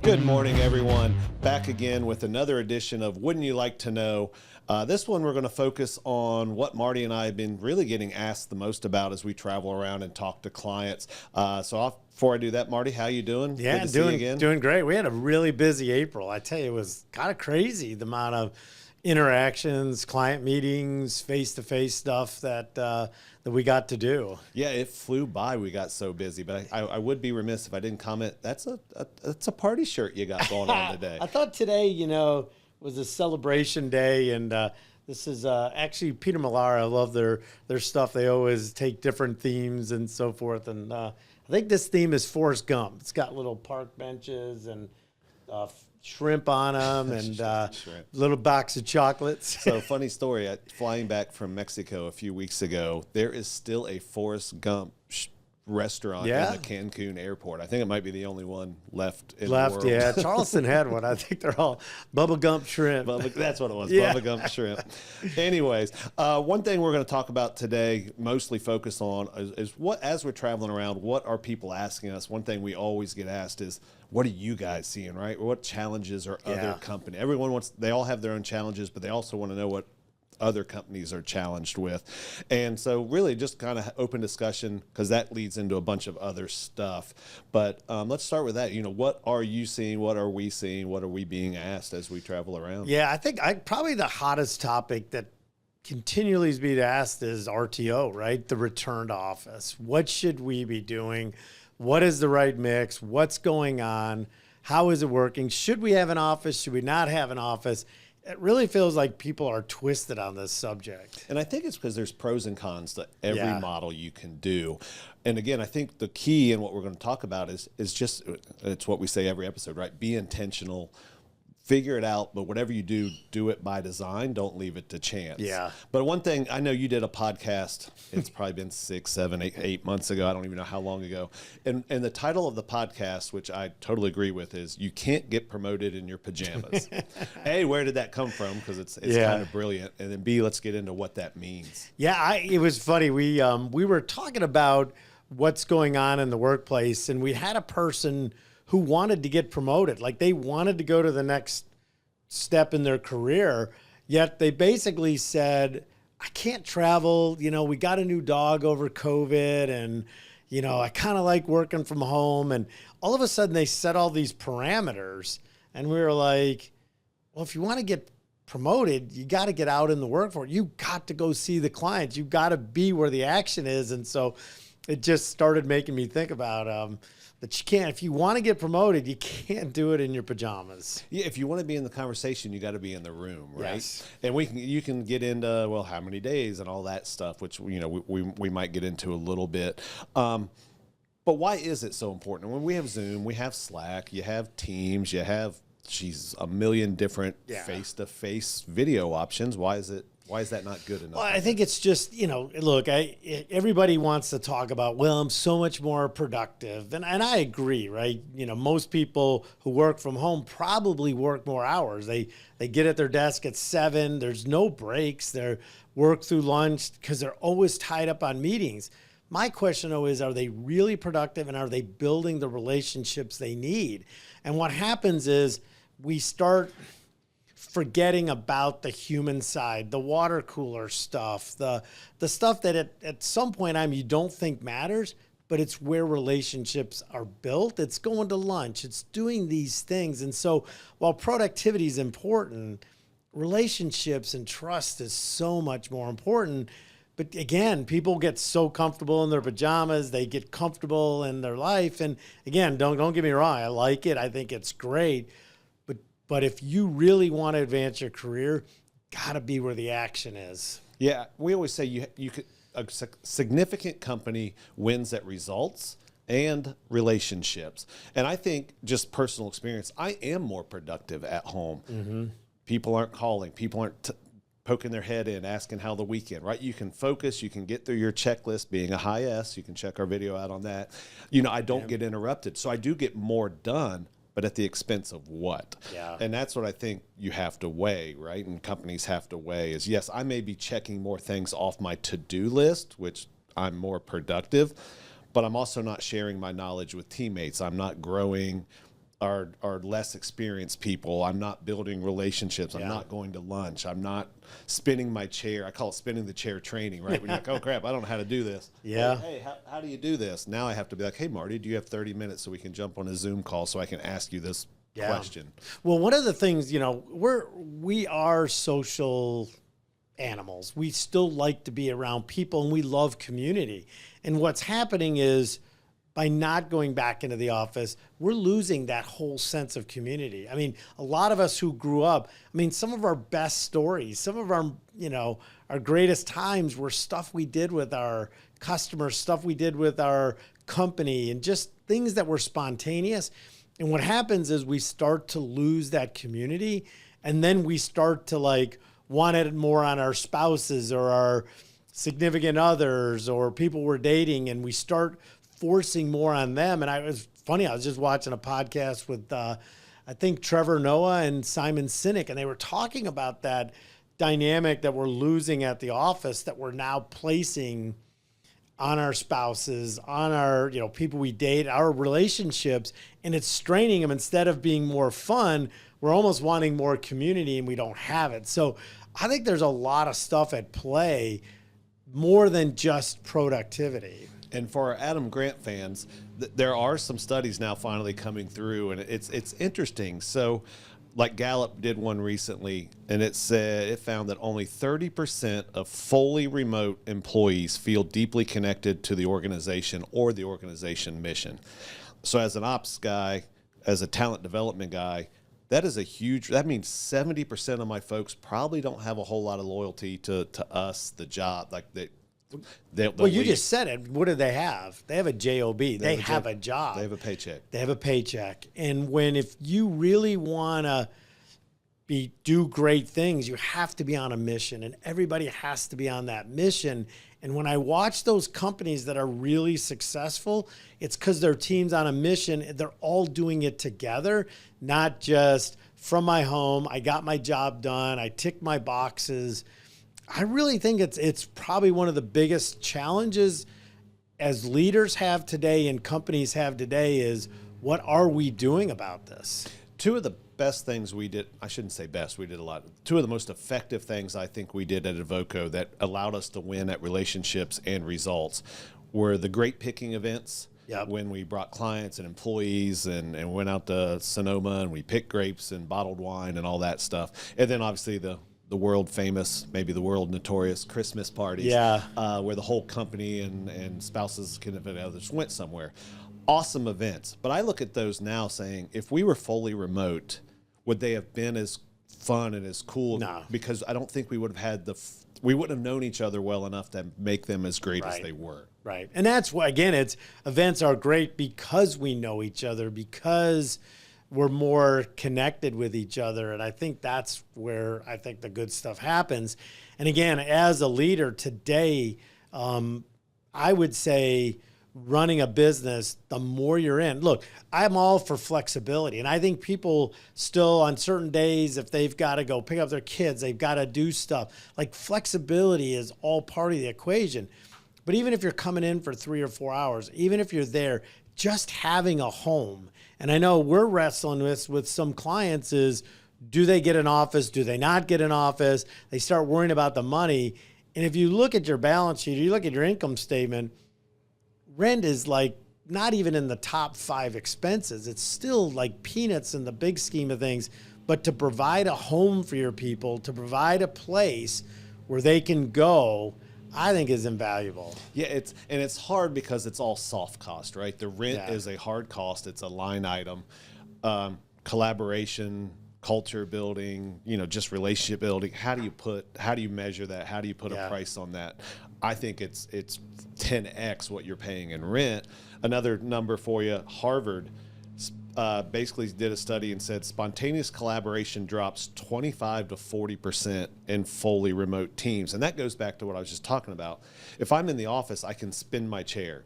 Good morning, everyone. Back again with another edition of Wouldn't You Like to Know? This one we're going to focus on what Marty and I have been really getting asked the most about as we travel around and talk to clients. Before I do that, Marty, how you doing? Yeah, Good to see you again. doing great. We had a really busy April. I tell you, it was kind of crazy, the amount of interactions, client meetings, face-to-face stuff that we got to do. Yeah, it flew by. We got so busy, but I would be remiss if I didn't comment. That's a party shirt you got going on today. I thought today, was a celebration day, and this is actually Peter Millar. I love their stuff. They always take different themes and so forth, and I think this theme is Forrest Gump. It's got little park benches and shrimp on them and little box of chocolates. So funny story, flying back from Mexico a few weeks ago, there is still a Forrest Gump restaurant in the Cancun airport. I think it might be the only one left in the world. Yeah. Charleston had one. I think they're all Bubba Gump shrimp. That's what it was, Yeah. Bubba Gump shrimp. Anyways, one thing we're going to talk about today, mostly focus on, is what, as we're traveling around, what are people asking us? One thing we always get asked is, what are you guys seeing, right? What challenges are other companies? Everyone they all have their own challenges, but they also want to know what other companies are challenged with. And so really just kind of open discussion, because that leads into a bunch of other stuff. But let's start with that. What are you seeing? What are we seeing? What are we being asked as we travel around? Yeah, I think probably the hottest topic that continually is being asked is RTO, right? The return to office. What should we be doing? What is the right mix? What's going on? How is it working? Should we have an office? Should we not have an office? It really feels like people are twisted on this subject. And I think it's because there's pros and cons to every model you can do. And again, I think the key in what we're going to talk about is just, it's what we say every episode, right? Be intentional, figure it out, but whatever you do, do it by design. Don't leave it to chance. Yeah. But one thing, I know you did a podcast, it's probably been 6, 7, 8 months ago. I don't even know how long ago. And the title of the podcast, which I totally agree with, is You Can't Get Promoted in Your Pajamas. A, where did that come from? Because it's kind of brilliant. And then B, let's get into what that means. Yeah, it was funny. We were talking about what's going on in the workplace, and we had a person who wanted to get promoted. Like, they wanted to go to the next step in their career, yet they basically said, I can't travel. We got a new dog over COVID, and, I kind of like working from home. And all of a sudden they set all these parameters, and we were like, well, if you want to get promoted, you got to get out in the workforce. You got to go see the clients. You got to be where the action is. And so it just started making me think about, that you can't, if you want to get promoted, you can't do it in your pajamas. Yeah, if you want to be in the conversation, you got to be in the room, right? Yes. And you can get into, well, how many days and all that stuff, which we might get into a little bit. But why is it so important? When we have Zoom, we have Slack, you have Teams, you have a million different face-to-face video options. Why is that not good enough? Well, I think it's just, look, everybody wants to talk about, well, I'm so much more productive. And I agree, right? Most people who work from home probably work more hours. They get at their desk at 7. There's no breaks. They work through lunch because they're always tied up on meetings. My question, though, is, are they really productive, and are they building the relationships they need? And what happens is we start forgetting about the human side, the water cooler stuff, the stuff that at some point in time you don't think matters, but it's where relationships are built. It's going to lunch. It's doing these things. And so while productivity is important, relationships and trust is so much more important. But again, people get so comfortable in their pajamas. They get comfortable in their life. And again, don't get me wrong. I like it. I think it's great. But if you really want to advance your career, got to be where the action is. Yeah, we always say a significant company wins at results and relationships. And I think, just personal experience, I am more productive at home. Mm-hmm. People aren't calling. People aren't poking their head in, asking how the weekend, right? You can focus. You can get through your checklist, being a high S. You can check our video out on that. I don't get interrupted. So I do get more done, but at the expense of what? Yeah. And that's what I think you have to weigh, right? And companies have to weigh is, yes, I may be checking more things off my to-do list, which I'm more productive, but I'm also not sharing my knowledge with teammates. I'm not growing are less experienced people. I'm not building relationships. I'm not going to lunch. I'm not spinning my chair. I call it spinning the chair training, right? When you're like, oh crap, I don't know how to do this. Yeah. Hey, how do you do this? Now I have to be like, hey Marty, do you have 30 minutes so we can jump on a Zoom call so I can ask you this question? Well, one of the things, we are social animals. We still like to be around people, and we love community. And what's happening is, by not going back into the office, we're losing that whole sense of community. I mean, a lot of us who grew up, some of our best stories, some of our, our greatest times were stuff we did with our customers, stuff we did with our company, and just things that were spontaneous. And what happens is we start to lose that community, and then we start to want it more on our spouses or our significant others or people we're dating, and we start forcing more on them. And I was just watching a podcast with, I think, Trevor Noah and Simon Sinek, and they were talking about that dynamic that we're losing at the office, that we're now placing on our spouses, on our, people we date, our relationships, and it's straining them. Instead of being more fun, we're almost wanting more community, and we don't have it. So I think there's a lot of stuff at play, more than just productivity. And for our Adam Grant fans, there are some studies now finally coming through, and it's interesting. So, like Gallup did one recently, and it found that only 30% of fully remote employees feel deeply connected to the organization or the organization mission. So, as an ops guy, as a talent development guy, that means 70% of my folks probably don't have a whole lot of loyalty to us, the job, Well, you just said it. What do they have? They have a job. They have a job. They have a paycheck. They have a paycheck. And if you really want to do great things, you have to be on a mission, and everybody has to be on that mission. And when I watch those companies that are really successful, it's because their team's on a mission. They're all doing it together, not just from my home. I got my job done. I ticked my boxes. I really think it's probably one of the biggest challenges as leaders have today and companies have today is, what are we doing about this? Two of the best things we did, I shouldn't say best, we did a lot. Two of the most effective things I think we did at Evoco that allowed us to win at relationships and results were the great picking events. Yep. When we brought clients and employees and went out to Sonoma and we picked grapes and bottled wine and all that stuff. And then obviously the world famous, maybe the world notorious Christmas parties, where the whole company and spouses and others went somewhere. Awesome events. But I look at those now saying, if we were fully remote, would they have been as fun and as cool? No. Because I don't think we would have had we wouldn't have known each other well enough to make them as great as they were. Right. And that's why, again, events are great because we know each other, because we're more connected with each other. And I think that's where I think the good stuff happens. And again, as a leader today, I would say running a business, the more you're in, look, I'm all for flexibility. And I think people still on certain days, if they've got to go pick up their kids, they've got to do stuff. Like, flexibility is all part of the equation. But even if you're coming in for 3 or 4 hours, even if you're there, just having a home. And I know we're wrestling with some clients is, do they get an office? Do they not get an office? They start worrying about the money. And if you look at your balance sheet, or you look at your income statement, rent is like not even in the top 5 expenses. It's still like peanuts in the big scheme of things. But to provide a home for your people, to provide a place where they can go, I think is invaluable. Yeah, it's hard because it's all soft cost, right? The rent is a hard cost. It's a line item. Collaboration, culture building, just relationship building. How do you measure that? How do you put a price on that? I think it's 10x what you're paying in rent. Another number for you, Harvard basically did a study and said spontaneous collaboration drops 25 to 40% in fully remote teams. And that goes back to what I was just talking about. If I'm in the office, I can spin my chair,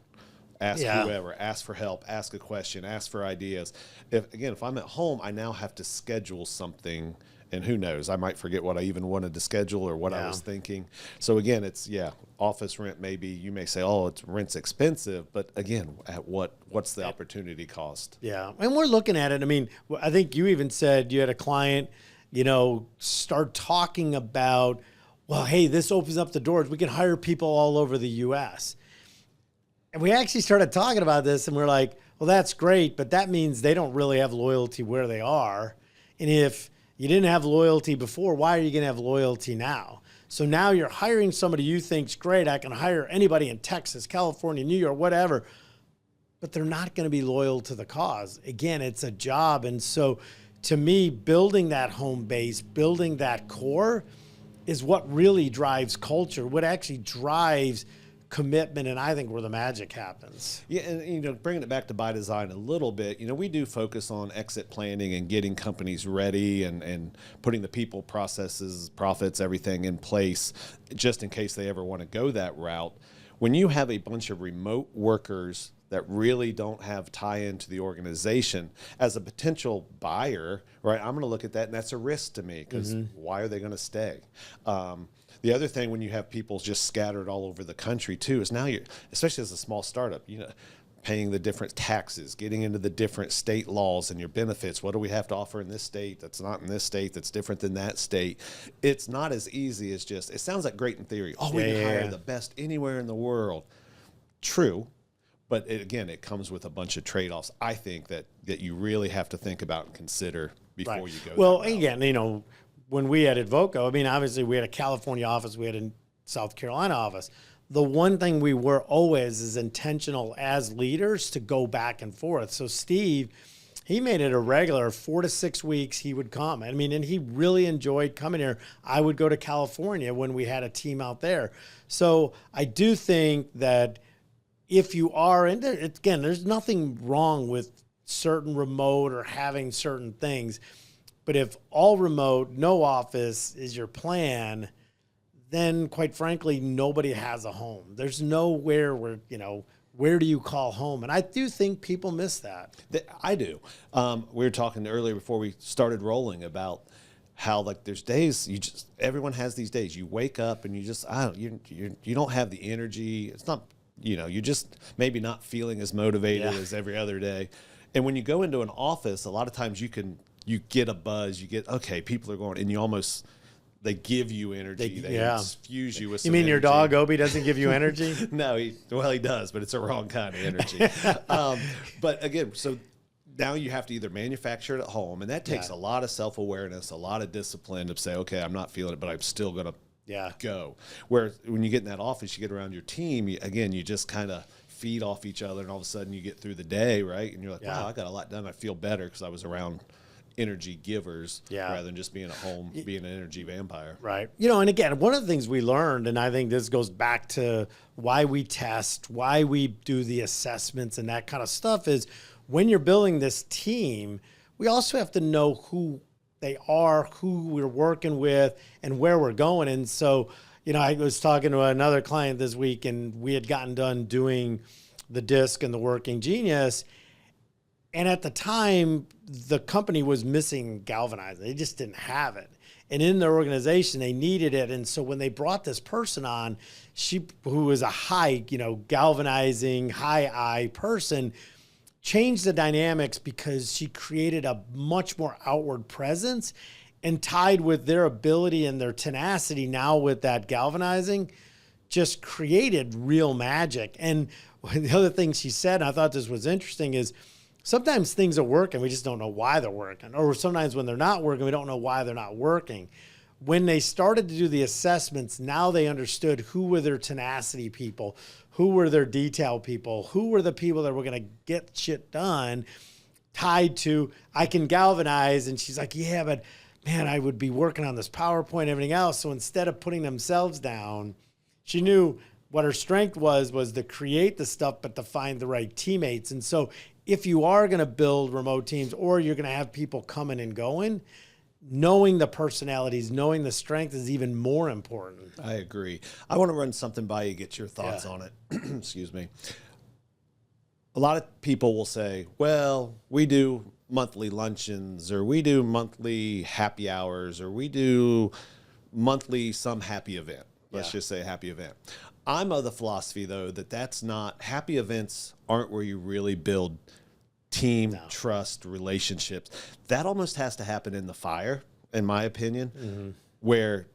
ask whoever, ask for help, ask a question, ask for ideas. If I'm at home, I now have to schedule something and who knows, I might forget what I even wanted to schedule or what I was thinking. So again, it's office rent. Maybe you may say, oh, rent's expensive, but again, at what's the opportunity cost? Yeah, and we're looking at it. I mean, I think you even said you had a client, start talking about, well, hey, this opens up the doors. We can hire people all over the U.S. And we actually started talking about this, and we're like, well, that's great, but that means they don't really have loyalty where they are. And if you didn't have loyalty before, why are you going to have loyalty now? So now you're hiring somebody you think's great. I can hire anybody in Texas, California, New York, whatever, but they're not going to be loyal to the cause. Again, it's a job. And so to me, building that home base, building that core is what really drives culture, what actually drives commitment, and I think where the magic happens. Yeah, and bringing it back to by design a little bit, we do focus on exit planning and getting companies ready and putting the people, processes, profits, everything in place just in case they ever want to go that route. When you have a bunch of remote workers that really don't have tie-in to the organization, as a potential buyer, right, I'm going to look at that, and that's a risk to me because why are they going to stay? The other thing, when you have people just scattered all over the country too, is now you're, especially as a small startup, paying the different taxes, getting into the different state laws and your benefits. What do we have to offer in this state that's not in this state that's different than that state? It's not as easy as just, it sounds like great in theory. Oh, we can hire the best anywhere in the world. True. But again, it comes with a bunch of trade-offs, I think, that you really have to think about and consider before you go. Well, again, when we had Advoco, I mean, obviously we had a California office, we had a South Carolina office. The one thing we were always is intentional as leaders to go back and forth. So Steve, he made it a regular 4 to 6 weeks he would come. I mean, and he really enjoyed coming here. I would go to California when we had a team out there. So I do think that if you are, and again, there's nothing wrong with certain remote or having certain things. But if all remote, no office is your plan, then quite frankly, nobody has a home. There's nowhere where, where do you call home? And I do think people miss that. I do. We were talking earlier before we started rolling about how there's days everyone has these days. You wake up and you don't have the energy. It's not, you're just maybe not feeling as motivated as every other day. And when you go into an office, a lot of times you get a buzz, okay, people are going, and they give you energy. They infuse you with some You mean energy. Your dog, Obi, doesn't give you energy? No, he does, but it's the wrong kind of energy. But again, so now you have to either manufacture it at home, and that takes a lot of self-awareness, a lot of discipline to say, okay, I'm not feeling it, but I'm still going to go. Where when you get in that office, you get around your team, you just kind of feed off each other, and all of a sudden you get through the day, right? And you're like, wow, I got a lot done. I feel better because I was around energy givers rather than just being at home, being an energy vampire. Right. And again, one of the things we learned, and I think this goes back to why we test, why we do the assessments and that kind of stuff, is when you're building this team, we also have to know who they are, who we're working with, and where we're going. And so, I was talking to another client this week, and we had gotten done doing the DISC and the Working Genius. And at the time, the company was missing galvanizing. They just didn't have it. And in their organization, they needed it. And so when they brought this person on, who was a high, galvanizing, high I person, changed the dynamics because she created a much more outward presence, and tied with their ability and their tenacity now with that galvanizing, just created real magic. And the other thing she said, and I thought this was interesting, is sometimes things are working, we just don't know why they're working. Or sometimes when they're not working, we don't know why they're not working. When they started to do the assessments, now they understood who were their tenacity people, who were their detail people, who were the people that were going to get shit done, tied to, I can galvanize. And she's like, yeah, but man, I would be working on this PowerPoint and everything else. So instead of putting themselves down, she knew what her strength was to create the stuff, but to find the right teammates. And so if you are going to build remote teams, or you're going to have people coming and going, knowing the personalities, knowing the strength is even more important. I agree. I want to run something by you, get your thoughts on it. Excuse me. A lot of people will say, well, we do monthly luncheons, or we do monthly happy hours, or we do monthly some happy event. Let's just say a happy event. I'm of the philosophy, though, that that's not, happy events aren't where you really build team, trust, relationships. That almost has to happen in the fire, in my opinion, where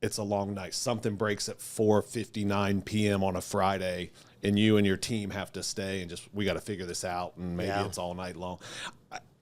it's a long night. Something breaks at 4:59 p.m. on a Friday, and you and your team have to stay and just, we got to figure this out, and maybe it's all night long.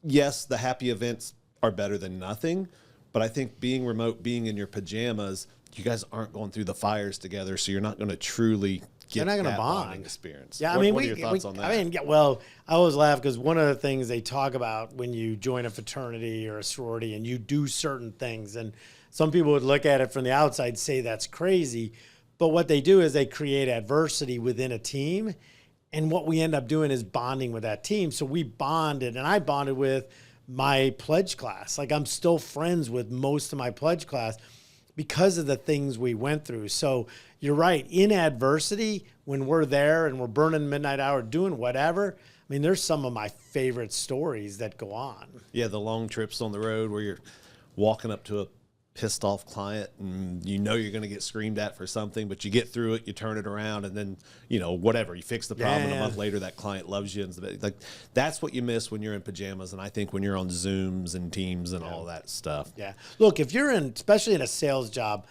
Yes, the happy events are better than nothing, but I think being remote, being in your pajamas, you guys aren't going through the fires together, so you're not going to truly get that bonding experience. Yeah, what are your thoughts on that? I mean, well, I always laugh because one of the things they talk about when you join a fraternity or a sorority and you do certain things, and some people would look at it from the outside, say that's crazy, but what they do is they create adversity within a team, and what we end up doing is bonding with that team. So we bonded, and I bonded with my pledge class. Like, I'm still friends with most of my pledge class because of the things we went through. So you're right. In adversity, when we're there and we're burning midnight hour, doing whatever, I mean, there's some of my favorite stories that go on. Yeah, the long trips on the road where you're walking up to a pissed off client and you know you're going to get screamed at for something, but you get through it, you turn it around, and then, you know, whatever, you fix the problem, and a month later that client loves you. And like, that's what you miss when you're in pajamas, and I think when you're on Zooms and Teams and all that stuff. Yeah. Look, if you're in, especially in a sales job,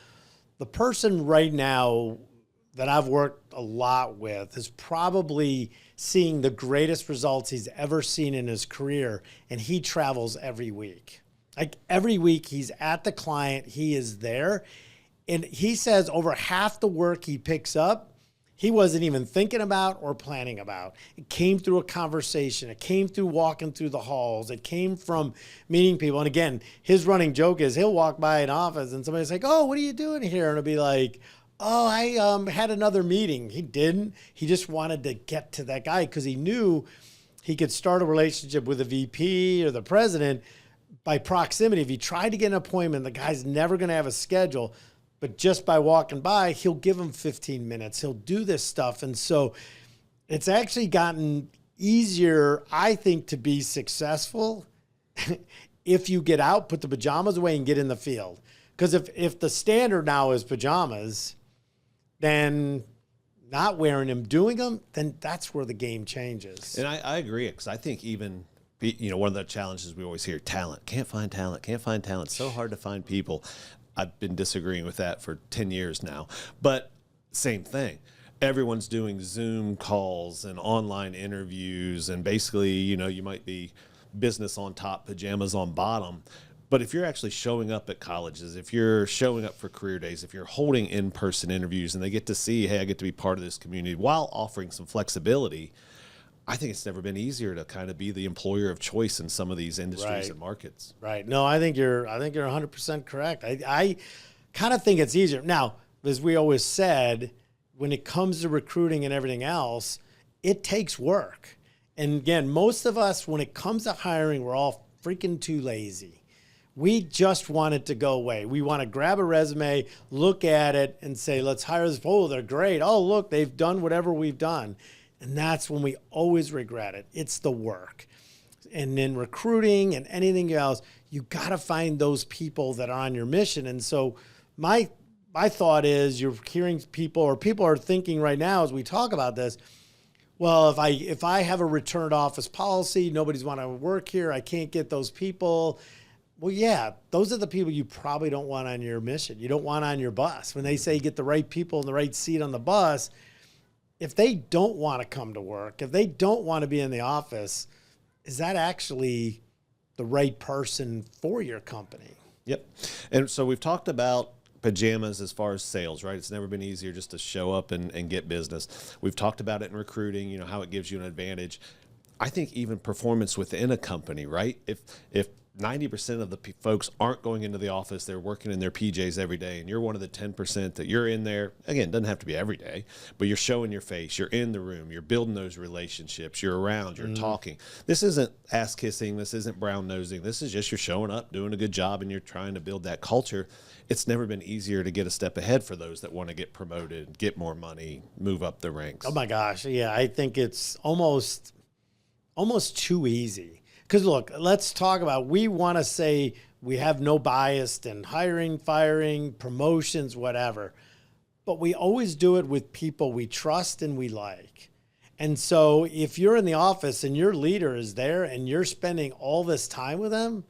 the person right now that I've worked a lot with is probably seeing the greatest results he's ever seen in his career, and he travels every week. Like, every week he's at the client, he is there. And he says over half the work he picks up, he wasn't even thinking about or planning about. It came through a conversation. It came through walking through the halls. It came from meeting people. And again, his running joke is he'll walk by an office and somebody's like, oh, what are you doing here? And it'll be like, oh, I had another meeting. He didn't. He just wanted to get to that guy because he knew he could start a relationship with the VP or the president by proximity. If he tried to get an appointment, the guy's never going to have a schedule, but just by walking by, he'll give him 15 minutes. He'll do this stuff. And so it's actually gotten easier, I think, to be successful if you get out, put the pajamas away, and get in the field. Because if the standard now is pajamas, then not wearing them, doing them, then that's where the game changes. And I agree, because I think even, you know, one of the challenges we always hear, talent. Can't find talent. Can't find talent. So hard to find people. I've been disagreeing with that for 10 years now. But same thing. Everyone's doing Zoom calls and online interviews. And basically, you know, you might be business on top, pajamas on bottom. But if you're actually showing up at colleges, if you're showing up for career days, if you're holding in-person interviews and they get to see, hey, I get to be part of this community while offering some flexibility, I think it's never been easier to kind of be the employer of choice in some of these industries and markets. Right. No, I think you're 100% correct. I kind of think it's easier. Now, as we always said, when it comes to recruiting and everything else, it takes work. And again, most of us, when it comes to hiring, we're all freaking too lazy. We just want it to go away. We want to grab a resume, look at it, and say, let's hire this. Oh, they're great. Oh, look, they've done whatever we've done. And that's when we always regret it. It's the work. And in recruiting and anything else, you got to find those people that are on your mission. And so my thought is, you're hearing people, or people are thinking right now as we talk about this, well, if I have a return to office policy, nobody's want to work here, I can't get those people. Well, yeah, those are the people you probably don't want on your mission. You don't want on your bus. When they say get the right people in the right seat on the bus, if they don't want to come to work, if they don't want to be in the office, is that actually the right person for your company? Yep. And so we've talked about pajamas as far as sales, right? It's never been easier just to show up and get business. We've talked about it in recruiting, you know, how it gives you an advantage. I think even performance within a company, right? If 90% of the folks aren't going into the office, they're working in their PJs every day, and you're one of the 10% that you're in there. Again, it doesn't have to be every day, but you're showing your face, you're in the room, you're building those relationships, you're around, you're talking. This isn't ass kissing, this isn't brown nosing, this is just you're showing up, doing a good job, and you're trying to build that culture. It's never been easier to get a step ahead for those that want to get promoted, get more money, move up the ranks. Oh my gosh, yeah, I think it's almost too easy. because look, let's talk about, we want to say we have no bias in hiring, firing, promotions, whatever. But we always do it with people we trust and we like. And so if you're in the office and your leader is there and you're spending all this time with them,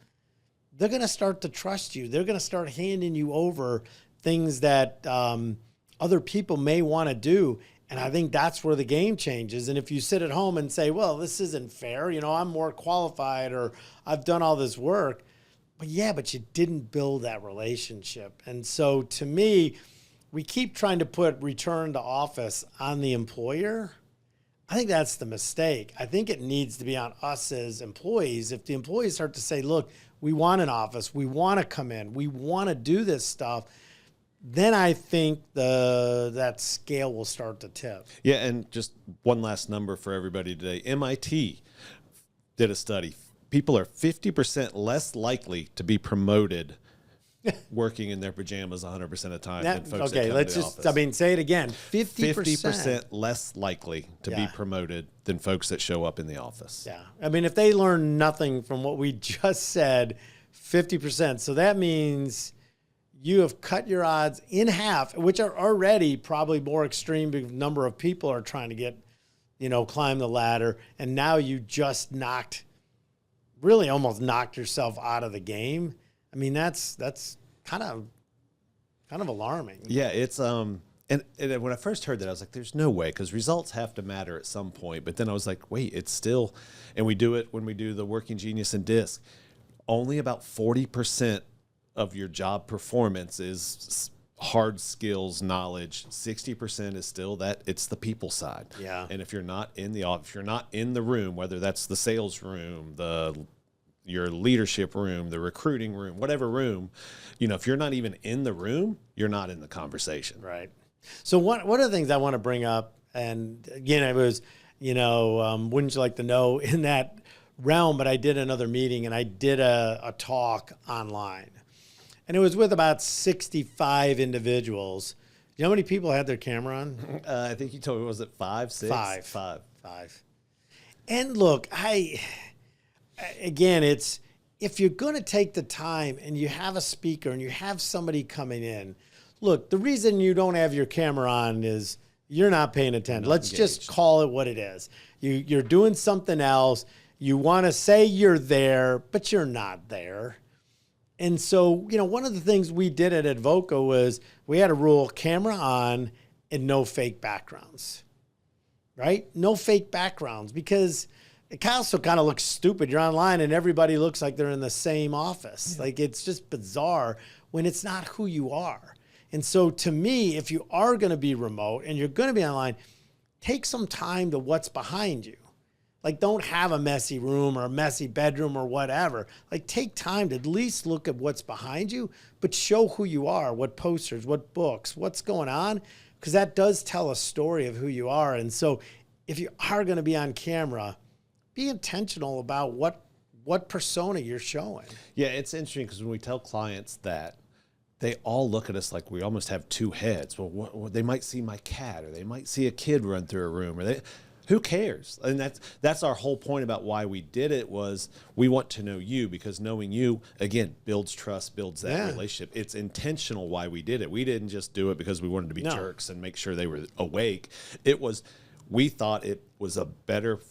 they're going to start to trust you. They're going to start handing you over things that other people may want to do. And I think that's where the game changes. And if you sit at home and say, well, this isn't fair, you know, I'm more qualified or I've done all this work. But yeah, but you didn't build that relationship. And so to me, we keep trying to put return to office on the employer. I think that's the mistake. I think it needs to be on us as employees. If the employees start to say, look, we want an office, we want to come in, we want to do this stuff, then I think that scale will start to tip. Yeah, and just one last number for everybody today. MIT did a study. People are 50% less likely to be promoted working in their pajamas 100% of the time than folks that come to the office. I mean, say it again. 50% less likely to be promoted than folks that show up in the office. Yeah. I mean, if they learn nothing from what we just said, 50%. So that means you have cut your odds in half, which are already probably more extreme because number of people are trying to get, you know, climb the ladder. And now you just really almost knocked yourself out of the game. I mean, that's kind of alarming. Yeah, it's and when I first heard that, I was like, "There's no way," because results have to matter at some point. But then I was like, "Wait, it's still," and we do it when we do the Working Genius and DISC. Only about 40% of your job performance is hard skills, knowledge. 60% is still that it's the people side. Yeah, and if you're not in the office, if you're not in the room, whether that's the sales room, your leadership room, the recruiting room, whatever room, you know, if you're not even in the room, you're not in the conversation. Right. So one of the things I want to bring up, and again, it was, you know, wouldn't you like to know in that realm, but I did another meeting and I did a talk online and it was with about 65 individuals. You know how many people had their camera on? I think you told me, was it 5, 6? Five. And look, again, it's, if you're going to take the time and you have a speaker and you have somebody coming in, look, the reason you don't have your camera on is you're not paying attention. Let's just call it what it is. You're doing something else. You want to say you're there, but you're not there. And so, you know, one of the things we did at Advoca was we had a rule, camera on and no fake backgrounds, right? No fake backgrounds, because it also kind of looks stupid. You're online and everybody looks like they're in the same office. Yeah. Like, it's just bizarre when it's not who you are. And so to me, if you are going to be remote and you're going to be online, take some time to what's behind you. Like, don't have a messy room or a messy bedroom or whatever. Like, take time to at least look at what's behind you, but show who you are, what posters, what books, what's going on, because that does tell a story of who you are. And so if you are going to be on camera, be intentional about what persona you're showing. Yeah, it's interesting because when we tell clients that, they all look at us like we almost have two heads. Well, they might see my cat, or they might see a kid run through a room, or who cares? And that's our whole point about why we did it, was we want to know you, because knowing you, again, builds trust, builds that relationship. It's intentional why we did it. We didn't just do it because we wanted to be jerks and make sure they were awake. It was, we thought it was a better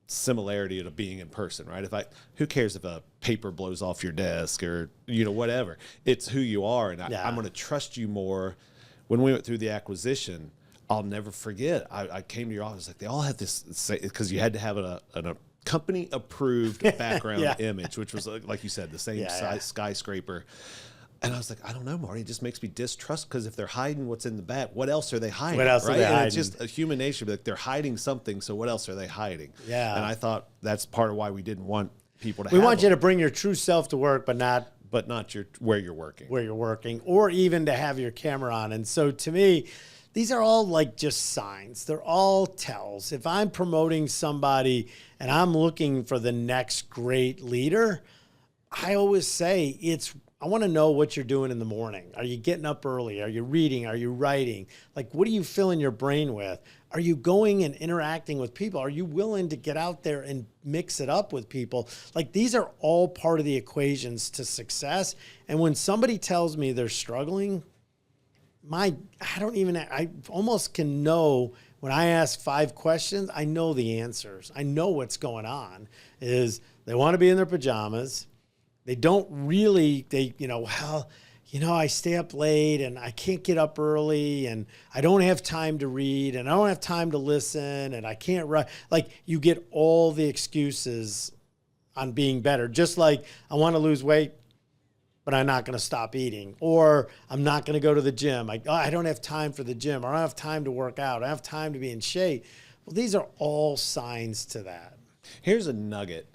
similarity to being in person, right? Who cares if a paper blows off your desk or, you know, whatever. It's who you are, and I'm going to trust you more. When we went through the acquisition, I'll never forget. I came to your office, like, they all had this, because you had to have a company approved background image, which was, like you said, the same size skyscraper. And I was like, I don't know, Marty. It just makes me distrust, because if they're hiding what's in the back, what else are they hiding? What else are they hiding? It's just a human nature. Like, they're hiding something, so what else are they hiding? Yeah. And I thought that's part of why we didn't want people to We want you to bring your true self to work, but not where you're working. Where you're working, or even to have your camera on. And so to me, these are all like just signs. They're all tells. If I'm promoting somebody and I'm looking for the next great leader, I always say I want to know what you're doing in the morning. Are you getting up early? Are you reading? Are you writing? Like, what are you filling your brain with? Are you going and interacting with people? Are you willing to get out there and mix it up with people? Like, these are all part of the equations to success. And when somebody tells me they're struggling, I almost can know when I ask 5 questions, I know the answers. I know what's going on is they want to be in their pajamas. They don't really, I stay up late and I can't get up early and I don't have time to read and I don't have time to listen and I can't write. Like, you get all the excuses on being better. Just like, I want to lose weight, but I'm not going to stop eating, or I'm not going to go to the gym. I don't have time for the gym, or I don't have time to work out. I don't have time to be in shape. Well, these are all signs to that. Here's a nugget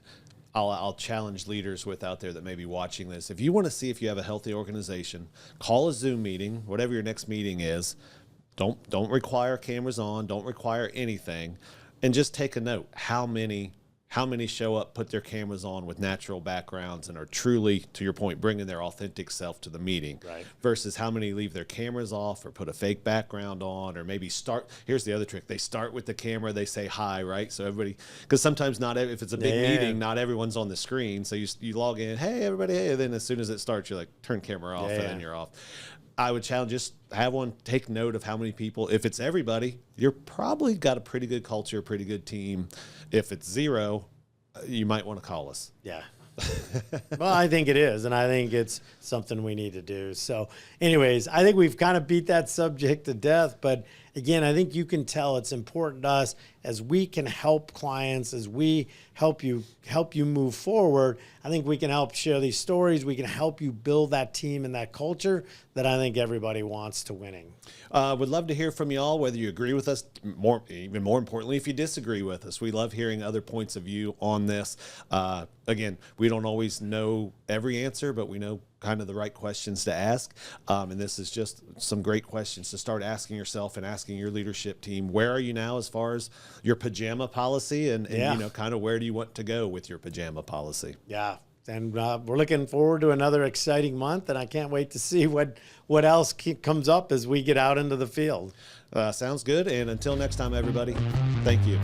I'll challenge leaders with out there that may be watching this. If you want to see if you have a healthy organization, call a Zoom meeting, whatever your next meeting is. Don't require cameras on, don't require anything, and just take a note. How many show up, put their cameras on with natural backgrounds and are truly, to your point, bringing their authentic self to the meeting, right, versus how many leave their cameras off or put a fake background on, or maybe here's the other trick. They start with the camera, they say hi, right? So everybody, because sometimes if it's a big meeting, not everyone's on the screen. So you log in, hey, everybody, hey, and then as soon as it starts, you're like, turn camera off, and then you're off. I would challenge, just have one, take note of how many people. If it's everybody, you're probably got a pretty good culture, pretty good team. If it's 0, you might want to call us. Yeah. Well, I think it is, and I think it's something we need to do. So anyways, I think we've kind of beat that subject to death, but again, I think you can tell it's important to us as we can help clients, as we help you move forward. I think we can help share these stories. We can help you build that team and that culture that I think everybody wants to winning. Would love to hear from y'all, whether you agree with us, even more importantly, if you disagree with us. We love hearing other points of view on this. Again, we don't always know every answer, but we know kind of the right questions to ask. And this is just some great questions to start asking yourself and asking your leadership team. Where are you now as far as your pajama policy, and kind of where do you want to go with your pajama policy? Yeah. And we're looking forward to another exciting month, and I can't wait to see what else comes up as we get out into the field. Sounds good. And until next time, everybody, thank you.